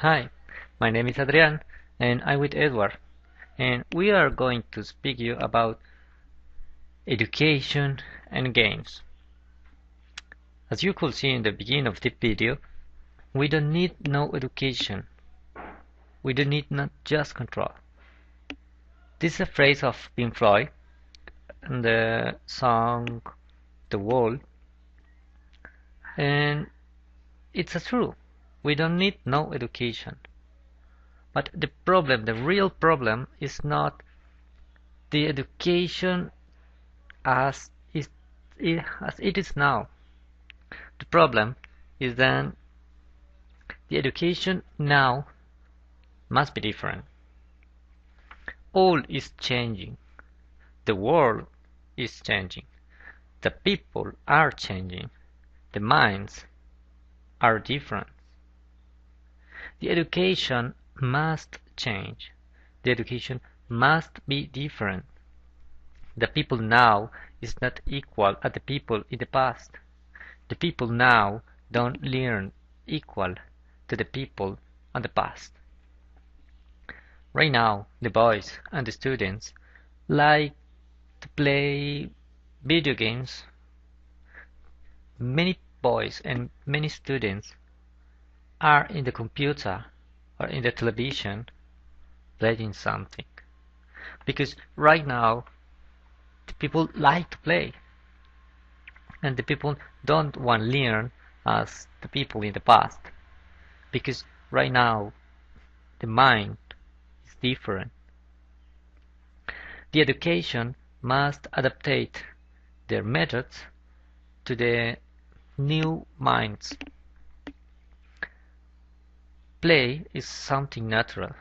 Hi, my name is Adrian and I'm with Edward, and we are going to speak you about education and games. As you could see in the beginning of the video, we don't need no education. We don't need not just control. This is a phrase of Pink Floyd in the song The Wall, and it's a true. We don't need no education. But the problem, the real problem, is not the education as it is now. The problem is that the education now must be different. All is changing. The world is changing. The people are changing. The minds are different. The education must change. The education must be different. The people now is not equal at the people in the past. The people now don't learn equal to the people in the past. Right now, the boys and the students like to play video games. Many boys and many students are in the computer or in the television playing something. Because right now, the people like to play. And the people don't want to learn as the people in the past. Because right now, the mind is different. The education must adaptate their methods to the new minds. Play is something natural.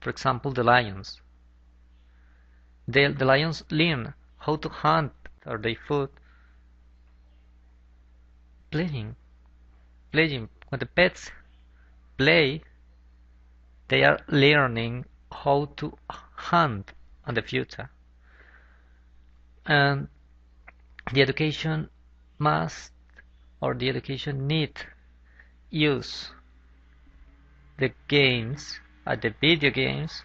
For example, the lions. The lions learn how to hunt or their food playing. When the pets play, they are learning how to hunt in the future. And the education must, or the education need, use the games, the video games,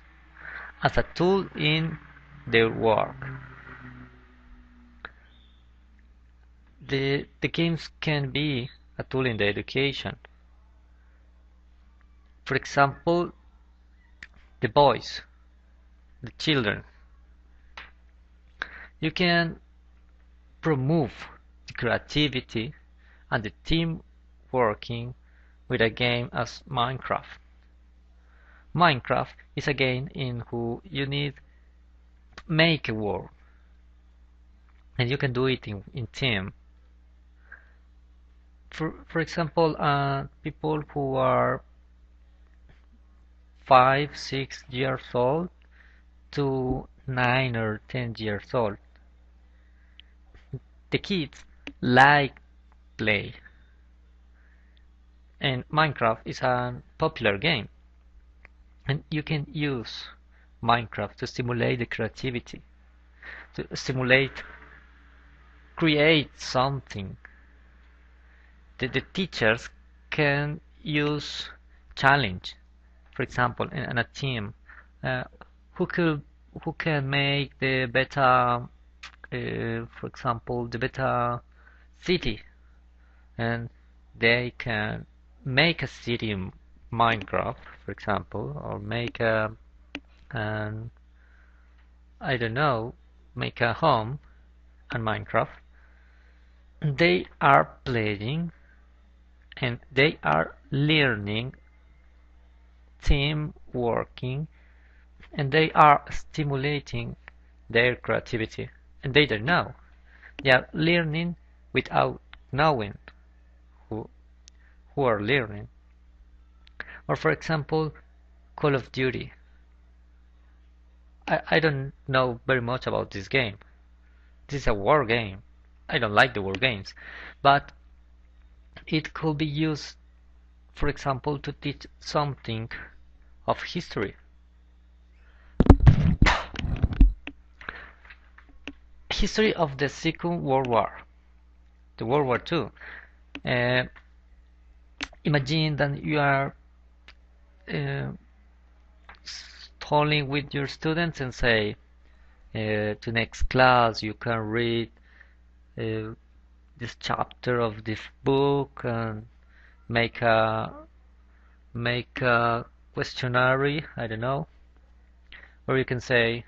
as a tool in their work. The games can be a tool in the education. For example, the boys, the children. You can promote the creativity and the team working with a game as Minecraft. Minecraft is a game in which you need to make a world, and you can do it in team. For example, people who are 5, 6 years old to 9 or 10 years old. The kids like play, and Minecraft is a popular game, and you can use Minecraft to stimulate the creativity, to stimulate, create something. The teachers can use challenge. For example, in a team, who can make the better, for example, the better city, and they can make a city in Minecraft, for example, or make I don't know, make a home in Minecraft. They are playing and they are learning team working, and they are stimulating their creativity, and they don't know. They are learning without knowing who are learning. Or for example, Call of Duty. I don't know very much about this game. This is a war game. I don't like the war games, but it could be used, for example, to teach something of history. History of the Second World War, the World War II. Imagine that you are uh, talking with your students and say, to next class you can read uh, this chapter of this book and make a questionnaire, I don't know, or you can say,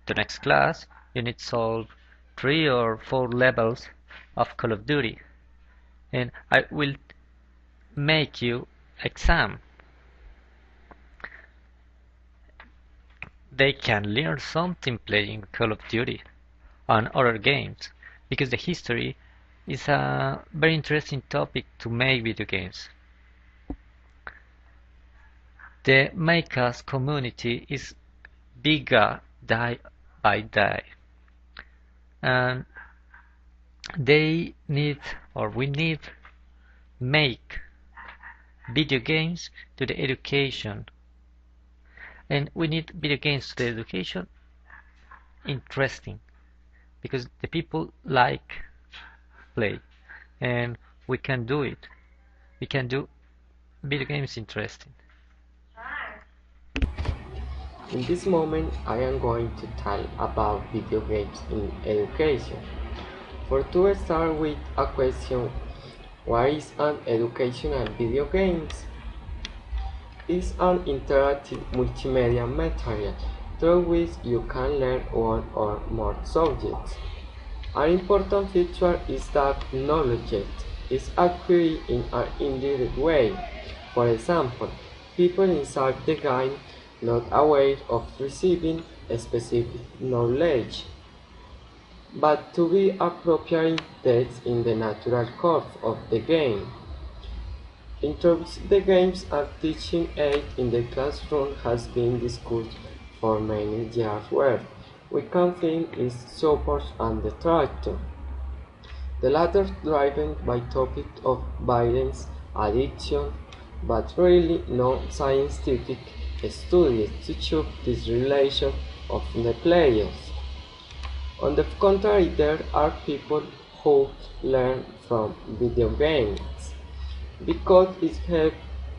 to next class you need to solve 3 or 4 levels of Call of Duty, and I will make you exam. They can learn something playing Call of Duty and other games, because the history is a very interesting topic to make video games. The makers community is bigger day by day, and they need, or we need, make video games to the education, and we need video games to the education interesting, because the people like play, and we can do it. We can do video games interesting. In this moment, I am going to tell about video games in education. For to start with a question, what is an educational video games? It's an interactive multimedia material through which you can learn one or more subjects. An important feature is that knowledge is acquired in an indirect way. For example, people inside the game not aware of receiving specific knowledge, but to be appropriate text in the natural course of the game. Introduce the games as teaching aid in the classroom has been discussed for many years where we can think is support and detractor. The latter driven by topics of violence, addiction, but really no scientific studies to show this relation of the players. On the contrary, there are people who learn from video games because it helps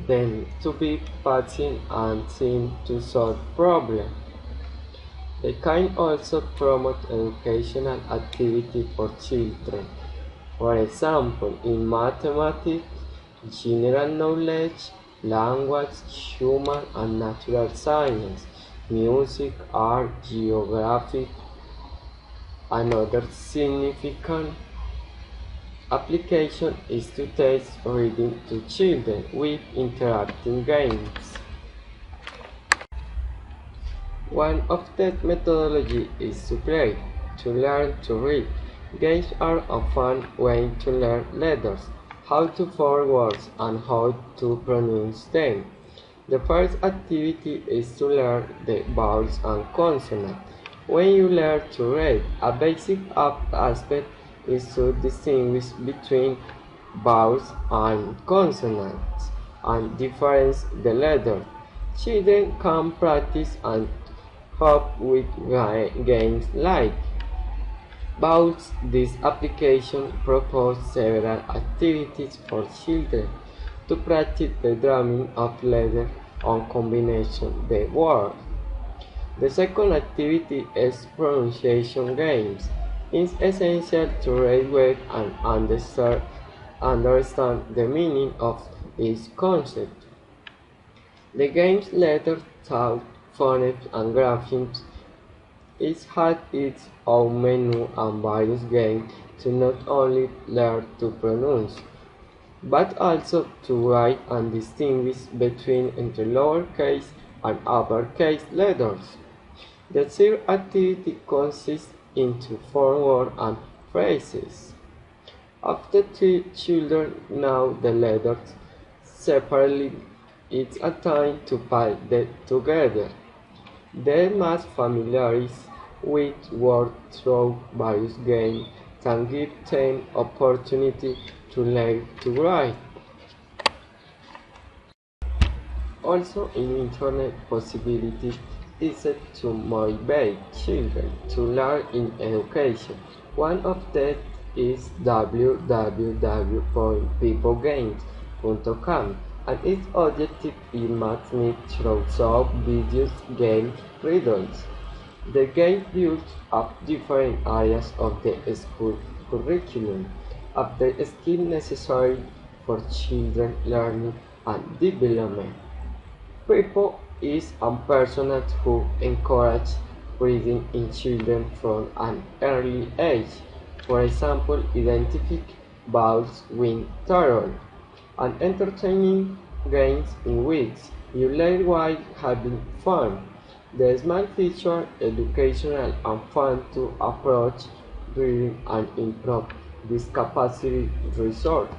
them to be patient and seem to solve problems. They can also promote educational activity for children. For example, in mathematics, general knowledge, language, human and natural science, music, art, geography. Another significant application is to teach reading to children with interactive games. One of the methodology is to play, to learn to read. Games are a fun way to learn letters, how to form words, and how to pronounce them. The first activity is to learn the vowels and consonants. When you learn to read, a basic aspect is to distinguish between vowels and consonants and difference the letters. Children can practice and help with games like vowels. This application proposes several activities for children to practice the drumming of letters and combination the words. The second activity is pronunciation games. It's essential to read well and understand the meaning of each concept. The game's letter, sound, phonemes, and graphics. It has its own menu and various games to not only learn to pronounce, but also to write and distinguish between entre lowercase and uppercase letters. The third activity consists into form words and phrases. After the children know the letters separately, it's a time to put them together. They must familiarize with words through various games and give them opportunity to learn to write. Also, in internet possibilities is to motivate children to learn in education. One of that is www.peoplegames.com. and its objective is transmitted through sound, videos, games, riddles. The game builds up different areas of the school curriculum of the skills necessary for children learning and development. People is a person who encourages reading in children from an early age. For example, identify vowels with tarot and entertaining games in which you learn while having fun. The small feature educational and fun to approach reading and improve this capacity resource.